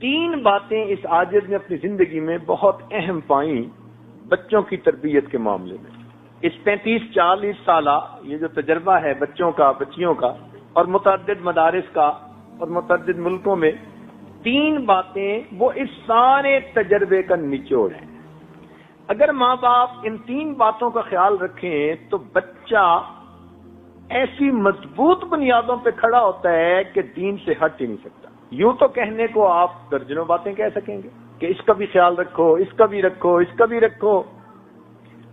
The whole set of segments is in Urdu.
تین باتیں اس عاجز نے اپنی زندگی میں بہت اہم پائیں بچوں کی تربیت کے معاملے میں۔ اس 35-40 سالہ یہ جو تجربہ ہے بچوں کا، بچیوں کا، اور متعدد مدارس کا اور متعدد ملکوں میں، تین باتیں وہ اس سارے تجربے کا نچوڑ ہے۔ اگر ماں باپ ان تین باتوں کا خیال رکھیں تو بچہ ایسی مضبوط بنیادوں پہ کھڑا ہوتا ہے کہ دین سے ہٹ ہی نہیں سکتا۔ یوں تو کہنے کو آپ درجنوں باتیں کہہ سکیں گے کہ اس کا بھی خیال رکھو، اس کا بھی رکھو، اس کا بھی رکھو،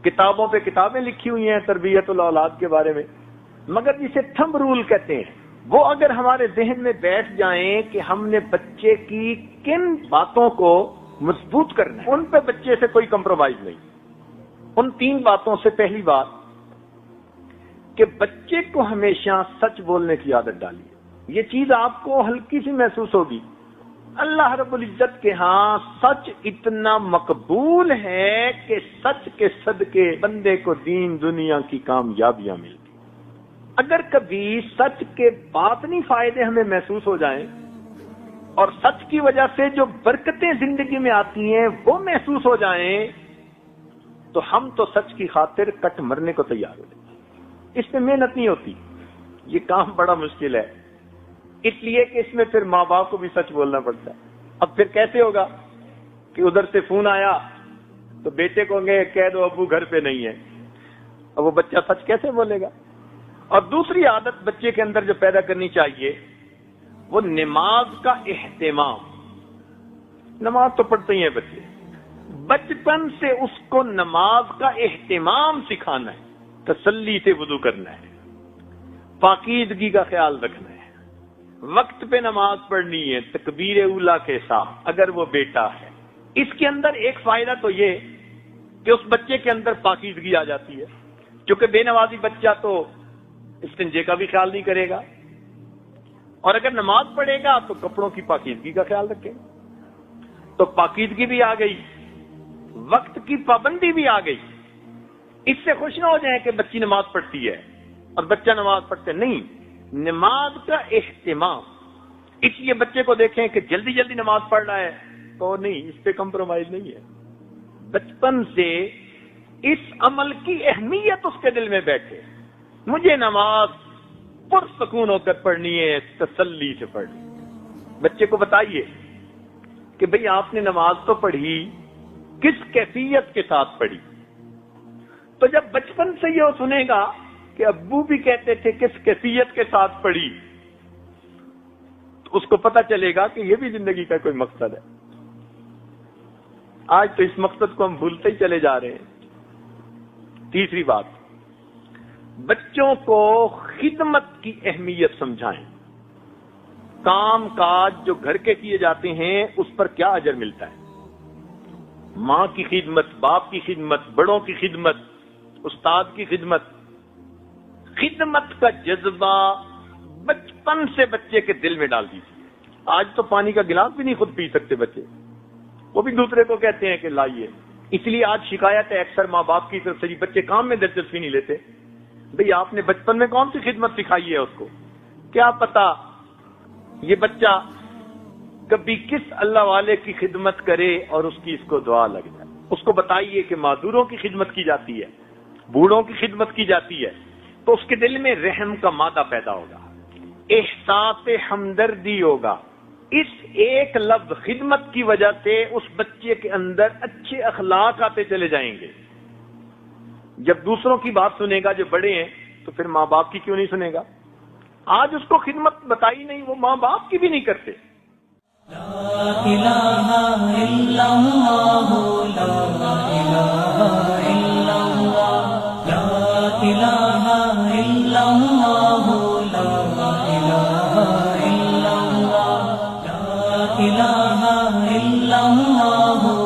کتابوں پہ کتابیں لکھی ہوئی ہیں تربیت الاولاد کے بارے میں، مگر جسے تھمب رول کہتے ہیں وہ اگر ہمارے ذہن میں بیٹھ جائیں کہ ہم نے بچے کی کن باتوں کو مضبوط کرنا ہے، ان پہ بچے سے کوئی کمپرومائز نہیں۔ ان تین باتوں سے پہلی بات کہ بچے کو ہمیشہ سچ بولنے کی عادت ڈالیے۔ یہ چیز آپ کو ہلکی سی محسوس ہوگی، اللہ رب العزت کے ہاں سچ اتنا مقبول ہے کہ سچ کے صدقے بندے کو دین دنیا کی کامیابیاں ملتی۔ اگر کبھی سچ کے باطنی فائدے ہمیں محسوس ہو جائیں اور سچ کی وجہ سے جو برکتیں زندگی میں آتی ہیں وہ محسوس ہو جائیں تو ہم تو سچ کی خاطر کٹ مرنے کو تیار ہو جائیں۔ اس میں محنت نہیں ہوتی، یہ کام بڑا مشکل ہے، اس لیے کہ اس میں پھر ماں باپ کو بھی سچ بولنا پڑتا ہے۔ اب پھر کیسے ہوگا کہ ادھر سے فون آیا تو بیٹے کو کہہ دو ابو گھر پہ نہیں ہے، اب وہ بچہ سچ کیسے بولے گا؟ اور دوسری عادت بچے کے اندر جو پیدا کرنی چاہیے وہ نماز کا اہتمام۔ نماز تو پڑھتے ہی ہیں بچے، بچپن سے اس کو نماز کا اہتمام سکھانا ہے، تسلی سے وضو کرنا ہے، پاکیزگی کا خیال رکھنا ہے، وقت پہ نماز پڑھنی ہے تکبیر اولا کے ساتھ اگر وہ بیٹا ہے۔ اس کے اندر ایک فائدہ تو یہ کہ اس بچے کے اندر پاکیزگی آ جاتی ہے، کیونکہ بے نمازی بچہ تو استنجے کا بھی خیال نہیں کرے گا، اور اگر نماز پڑھے گا تو کپڑوں کی پاکیزگی کا خیال رکھے گا، تو پاکیزگی بھی آ گئی، وقت کی پابندی بھی آ گئی۔ اس سے خوش نہ ہو جائیں کہ بچی نماز پڑھتی ہے اور بچہ نماز پڑھتے نہیں، نماز کا اہتمام۔ اس لیے بچے کو دیکھیں کہ جلدی جلدی نماز پڑھ رہا ہے تو نہیں، اس پہ کمپرومائز نہیں ہے۔ بچپن سے اس عمل کی اہمیت اس کے دل میں بیٹھے، مجھے نماز پرسکون ہو کر پڑھنی ہے، تسلی سے پڑھنی۔ بچے کو بتائیے کہ بھئی آپ نے نماز تو پڑھی، کس کیفیت کے ساتھ پڑھی؟ تو جب بچپن سے یہ سنے گا کہ ابو بھی کہتے تھے کس کیفیت کے ساتھ پڑھی، تو اس کو پتہ چلے گا کہ یہ بھی زندگی کا کوئی مقصد ہے۔ آج تو اس مقصد کو ہم بھولتے ہی چلے جا رہے ہیں۔ تیسری بات، بچوں کو خدمت کی اہمیت سمجھائیں۔ کام کاج جو گھر کے کیے جاتے ہیں اس پر کیا اجر ملتا ہے، ماں کی خدمت، باپ کی خدمت، بڑوں کی خدمت، استاد کی خدمت۔ خدمت کا جذبہ بچپن سے بچے کے دل میں ڈال دیجیے۔ آج تو پانی کا گلاس بھی نہیں خود پی سکتے بچے، وہ بھی دوسرے کو کہتے ہیں کہ لائیے۔ اس لیے آج شکایت ہے اکثر ماں باپ کی طرف سے، جی بچے کام میں دلچسپی نہیں لیتے۔ بھئی آپ نے بچپن میں کون سی خدمت سکھائی ہے اس کو؟ کیا پتا یہ بچہ کبھی کس اللہ والے کی خدمت کرے اور اس کی اس کو دعا لگ جائے۔ اس کو بتائیے کہ معذوروں کی خدمت کی جاتی ہے، بوڑھوں کی خدمت کی جاتی ہے، تو اس کے دل میں رحم کا مادہ پیدا ہوگا، احساس ہمدردی ہوگا۔ اس ایک لفظ خدمت کی وجہ سے اس بچے کے اندر اچھے اخلاق آتے چلے جائیں گے۔ جب دوسروں کی بات سنے گا جو بڑے ہیں تو پھر ماں باپ کی کیوں نہیں سنے گا؟ آج اس کو خدمت بتائی نہیں، وہ ماں باپ کی بھی نہیں کرتے۔ لا الہ الا اللہ، لا الہ الا اللہ، لا الہ الا اللہ، لا الہ الا اللہ، لا الہ الا اللہ۔